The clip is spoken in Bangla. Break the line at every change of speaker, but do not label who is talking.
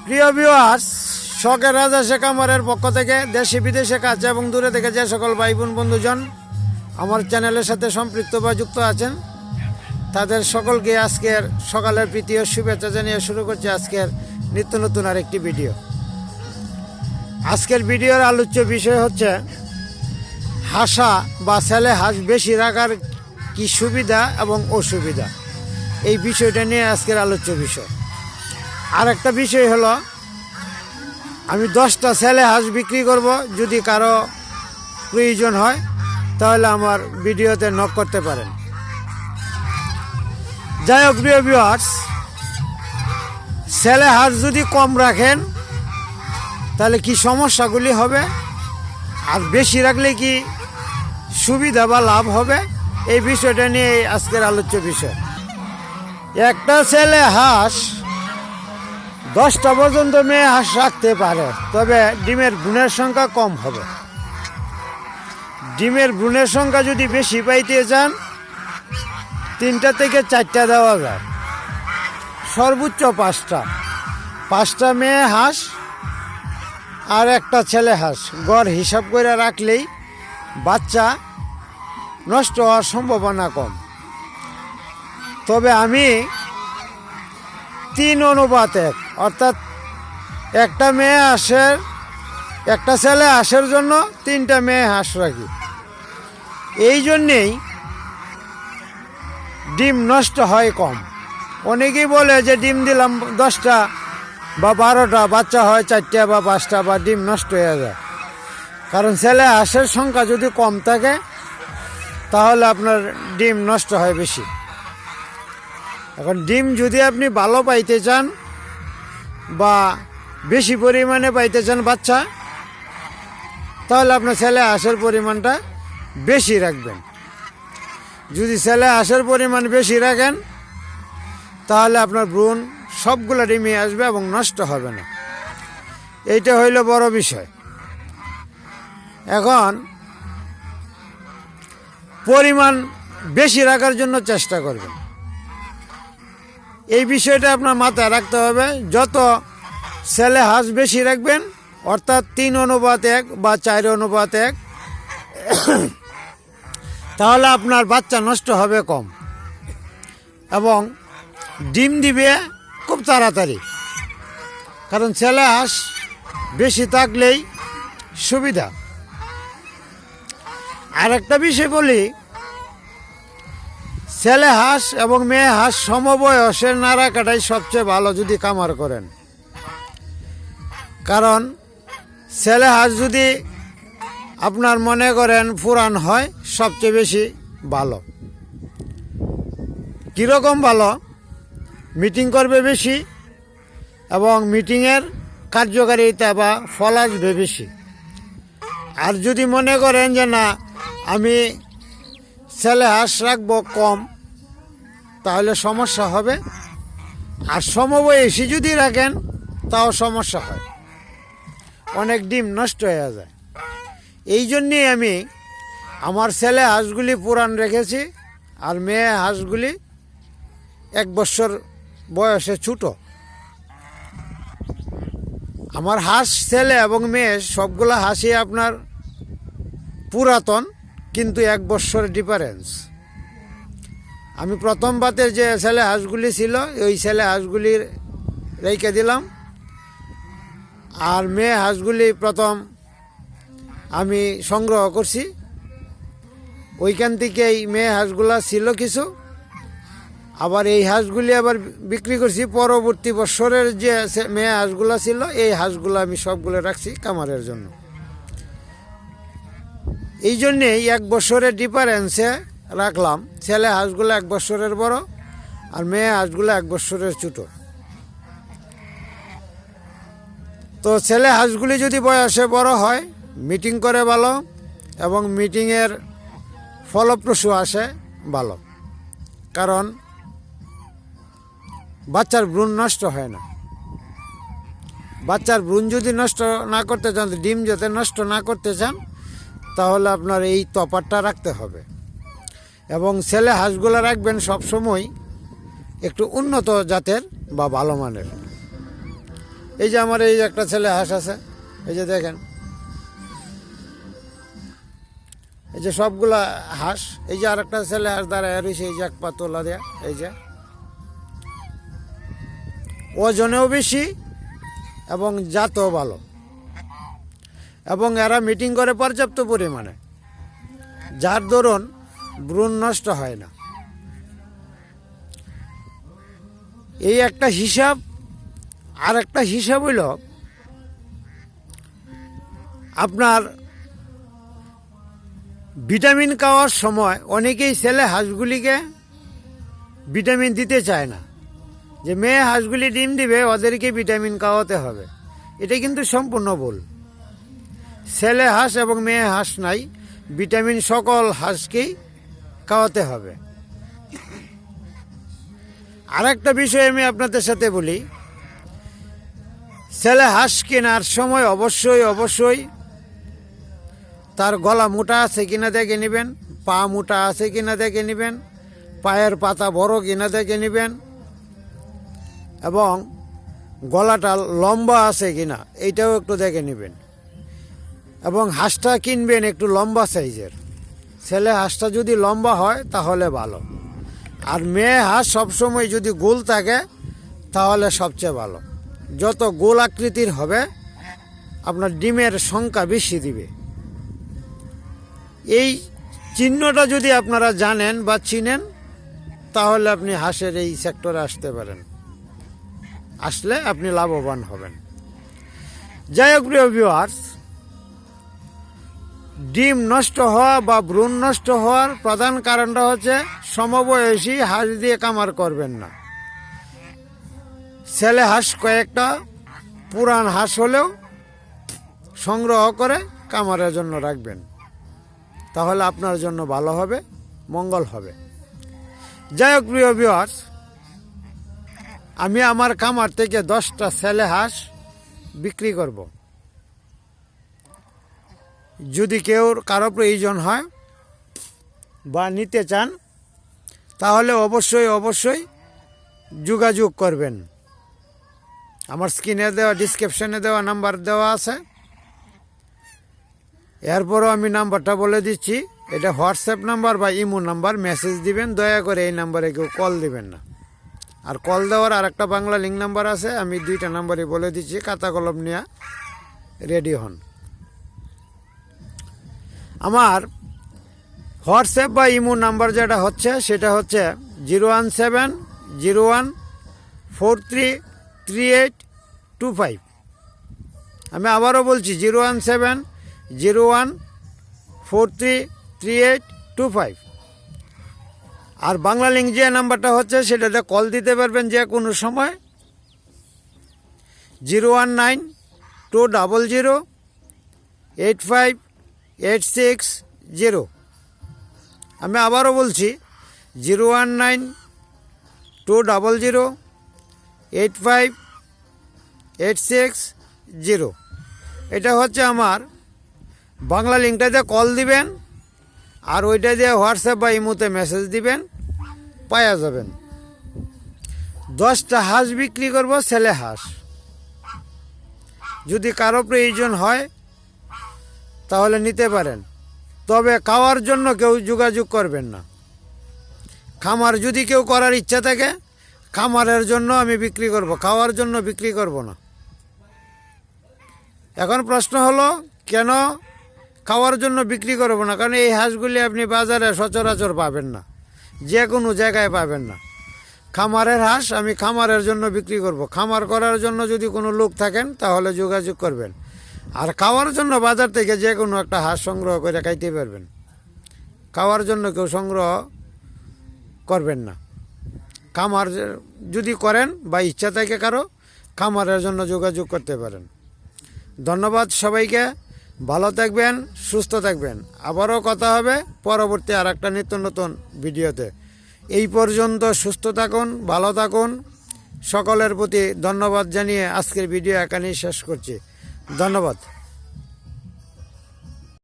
প্রিয় ভিউয়ার্স, শখের রাজা শেখ আমারের পক্ষ থেকে দেশে বিদেশে কাছে এবং দূরে থেকে যে সকল ভাই বোন বন্ধুজন আমার চ্যানেলের সাথে সম্পৃক্ত বা যুক্ত আছেন, তাদের সকলকে আজকের সকালের প্রীতি ও শুভেচ্ছা জানিয়ে শুরু করছি আজকের নিত্য নতুন আরেকটি ভিডিও। আজকের ভিডিওর আলোচ্য বিষয় হচ্ছে হাঁসা বা ছেলে হাঁস বেশি রাখার কি সুবিধা এবং অসুবিধা, এই বিষয়টা নিয়ে আজকের আলোচ্য বিষয়। আর একটা বিষয় হলো, আমি 10টা ছেলে হাঁস বিক্রি করব, যদি কারো প্রয়োজন হয় তাহলে আমার ভিডিওতে নক করতে পারেন। যাই হোক প্রিয় ভিউয়ার্স, ছেলে হাঁস যদি কম রাখেন তাহলে কি সমস্যাগুলি হবে, আর বেশি রাখলে কি সুবিধা বা লাভ হবে, এই বিষয়টা নিয়ে আজকের আলোচ্য বিষয়। একটা ছেলে হাঁস 10টা পর্যন্ত মেয়ে হাঁস রাখতে পারে, তবে ডিমের ভ্রূণের সংখ্যা কম হবে। ডিমের ভ্রূণের সংখ্যা যদি বেশি পাইতে চান 3টা থেকে 4টা দেওয়া যায়, সর্বোচ্চ 5টা মেয়ে হাঁস আর একটা ছেলে হাঁস গড় হিসাব করে রাখলেই বাচ্চা নষ্ট হওয়ার সম্ভাবনা কম। তবে আমি 3:1 অর্থাৎ একটা মেয়ে হাঁসের, একটা ছেলে হাঁসের জন্য 3টা মেয়ে হাঁস রাখি। এই জন্যেই ডিম নষ্ট হয় কম। অনেকেই বলে যে ডিম দিলাম 10টা বা 12টা, বাচ্চা হয় 4টা বা 5টা, বা ডিম নষ্ট হয়ে যায়। কারণ ছেলে হাঁসের সংখ্যা যদি কম থাকে তাহলে আপনার ডিম নষ্ট হয় বেশি। এখন ডিম যদি আপনি ভালো পাইতে চান বা বেশি পরিমাণে পাইতে চান বাচ্চা, তাহলে আপনার ছেলে হাঁসের পরিমাণটা বেশি রাখবেন। যদি ছেলে হাঁসের পরিমাণ বেশি রাখেন তাহলে আপনার ভ্রূণ সবগুলো ডিমে আসবে এবং নষ্ট হবে না। এইটা হইল বড় বিষয়। এখন পরিমাণ বেশি রাখার জন্য চেষ্টা করবেন। এই বিষয়টা আপনার মাথায় রাখতে হবে। যত ছেলে হাঁস বেশি রাখবেন, অর্থাৎ 3:1 বা 4:1, তাহলে আপনার বাচ্চা নষ্ট হবে কম এবং ডিম দিবে খুব তাড়াতাড়ি। কারণ ছেলে হাঁস বেশি থাকলেই সুবিধা। আর একটা বিষয় বলি, ছেলে হাঁস এবং মেয়ে হাঁস সমবয়সের না রাখাটাই সবচেয়ে ভালো যদি খামার করেন। কারণ ছেলে হাঁস যদি আপনার মনে করেন পুরান হয়, সবচেয়ে বেশি ভালো। কীরকম ভালো? মিটিং করবে বেশি এবং মিটিংয়ের কার্যকারিতা বা ফল আসবে বেশি। আর যদি মনে করেন যে না, আমি ছেলে হাঁস রাখবো কম, তাহলে সমস্যা হবে। আর সমবয়সী যদি রাখেন তাও সমস্যা হয়, অনেক ডিম নষ্ট হয়ে যায়। এই জন্যেই আমি আমার ছেলে হাঁসগুলি পুরান রেখেছি আর মেয়ে হাঁসগুলি 1 বছর বয়সে ছোটো। আমার হাঁস ছেলে এবং মেয়ে সবগুলো হাঁসই আপনার পুরাতন, কিন্তু 1 বছর ডিফারেন্স। আমি প্রথম বাতের যে ছেলে হাঁসগুলি ছিল ওই ছেলে হাঁসগুলি রেখে দিলাম, আর মেয়ে হাঁসগুলি প্রথম আমি সংগ্রহ করছি। ওইখান থেকে এই মেয়ে হাঁসগুলা ছিল কিছু, আবার এই হাঁসগুলি আবার বিক্রি করছি। পরবর্তী বছরের যে মেয়ে হাঁসগুলা ছিল এই হাঁসগুলো আমি সবগুলো রাখছি খামারের জন্য। এই জন্যেই 1 বছরের ডিফারেন্সে রাখলাম। ছেলে হাঁসগুলো 1 বছরের বড় আর মেয়ে হাঁসগুলো 1 বছরের ছোটো। তো ছেলে হাঁসগুলি যদি বয়সে বড় হয়, মিটিং করে ভালো এবং মিটিংয়ের ফলপ্রসূ আসে ভালো। কারণ বাচ্চার ভ্রূণ নষ্ট হয় না। বাচ্চার ভ্রূণ যদি নষ্ট না করতে চান, ডিম যাতে নষ্ট না করতে চান, তাহলে আপনার এই তফাৎটা রাখতে হবে। এবং ছেলে হাঁসগুলো রাখবেন সবসময় একটু উন্নত জাতের বা ভালো মানের। এই যে আমার এই যে একটা ছেলে হাঁস আছে, এই যে দেখেন, এই যে সবগুলা হাঁস। এই যে আর একটা ছেলে হাঁস দাঁড়ায় রয়েছে, এই যে এক পা তোলা দেয়া, এই যে ওজনেও বেশি এবং জাতও ভালো, এবং এরা মিটিং করে পর্যাপ্ত পরিমাণে, যার দরুন ভ্রূণ নষ্ট হয় না। এই একটা হিসাব। আর একটা হিসাব হইল আপনার ভিটামিন খাওয়ার সময় অনেকেই ছেলে হাঁসগুলিকে ভিটামিন দিতে চায় না, যে মেয়ে হাঁসগুলি ডিম দিবে ওদেরকে ভিটামিন খাওয়াতে হবে। এটা কিন্তু সম্পূর্ণ ভুল। ছেলে হাঁস এবং মেয়ে হাঁস নাই, ভিটামিন সকল হাঁসকেই খাওয়াতে হবে। আর একটা বিষয় আমি আপনাদের সাথে বলি, ছেলে হাঁস কেনার সময় অবশ্যই তার গলা মোটা আছে কিনা দেখে নেবেন, পা মোটা আছে কিনা দেখে নেবেন, পায়ের পাতা বড় কিনা দেখে নেবেন, এবং গলাটা লম্বা আছে কিনা এইটাও একটু দেখে নেবেন। এবং হাঁসটা কিনবেন একটু লম্বা সাইজের। ছেলে হাঁসটা যদি লম্বা হয় তাহলে ভালো, আর মেয়ে হাঁস সবসময় যদি গোল থাকে তাহলে সবচেয়ে ভালো। যত গোল আকৃতির হবে আপনার ডিমের সংখ্যা বেশি দিবে। এই চিহ্নটা যদি আপনারা জানেন বা চিনেন তাহলে আপনি হাঁসের এই সেক্টরে আসতে পারেন, আসলে আপনি লাভবান হবেন। যাই হোক প্রিয় ভিউয়ার্স, ডিম নষ্ট হওয়া বা ভ্রূণ নষ্ট হওয়ার প্রধান কারণটা হচ্ছে সমবয়সী হাঁস দিয়ে কামার করবেন না। ছেলে হাঁস কয়েকটা পুরান হাঁস হলেও সংগ্রহ করে কামারের জন্য রাখবেন, তাহলে আপনার জন্য ভালো হবে, মঙ্গল হবে। যাই হোক প্রিয় ভিউয়ার্স, আমি আমার খামার থেকে 10টা ছেলে হাঁস বিক্রি করব। যদি কেউ কারো প্রয়োজন হয় বা নিতে চান তাহলে অবশ্যই যোগাযোগ করবেন। আমার স্ক্রিনে দেওয়া, ডিসক্রিপশনে দেওয়া নাম্বার দেওয়া আছে। এরপরও আমি নাম্বারটা বলে দিচ্ছি, এটা হোয়াটসঅ্যাপ নাম্বার বা ইমো নাম্বার। মেসেজ দিবেন, দয়া করে এই নাম্বারে কেউ কল দিবেন না। আর কল দেওয়ার আর একটা বাংলা লিঙ্ক নাম্বার আছে, আমি 2টা নাম্বারই বলে দিচ্ছি, খাতা কলম নিয়ে রেডি হন। আমার হোয়াটসঅ্যাপ বা ইমো নাম্বার যেটা হচ্ছে সেটা হচ্ছে 01701433825। আমি আবারও বলছি 01701433825। আর বাংলা লিঙ্ক যে নাম্বারটা হচ্ছে সেটাতে কল দিতে পারবেন যে কোনো সময়, 01920085860। আমি আবারও বলছি 01920085860। এটা হচ্ছে আমার বাংলা লিঙ্কটাতে কল দিবেন, আর ওইটা দিয়ে হোয়াটসঅ্যাপ বা ইমোতে মেসেজ দিবেন, পাওয়া যাবেন। 10টা হাঁস বিক্রি করব, ছেলে হাঁস। যদি কারো প্রয়োজন হয় তাহলে নিতে পারেন, তবে খাওয়ার জন্য কেউ যোগাযোগ করবেন না। খামার যদি কেউ করার ইচ্ছা থাকে, খামারের জন্য আমি বিক্রি করব, খাওয়ার জন্য বিক্রি করব না। এখন প্রশ্ন হলো কেন খাওয়ার জন্য বিক্রি করব না? কারণ এই হাঁসগুলি আপনি বাজারে সচরাচর পাবেন না, যে কোনো জায়গায় পাবেন না। খামারের হাঁস আমি খামারের জন্য বিক্রি করব। খামার করার জন্য যদি কোনো লোক থাকেন তাহলে যোগাযোগ করবেন। আর খাওয়ার জন্য বাজার থেকে যে কোনো একটা হাঁস সংগ্রহ করে খাইতে পারবেন। খাওয়ার জন্য কেউ সংগ্রহ করবেন না। খামার যদি করেন বা ইচ্ছা থাকে কারো, খামারের জন্য যোগাযোগ করতে পারেন। ধন্যবাদ সবাইকে, ভালো থাকবেন, সুস্থ থাকবেন। আবারও কথা হবে পরবর্তী আর একটা নিত্য নতুন ভিডিওতে। এই পর্যন্ত সুস্থ থাকুন, ভালো থাকুন। সকলের প্রতি ধন্যবাদ জানিয়ে আজকের ভিডিও এখানেই শেষ করছি। ধন্যবাদ।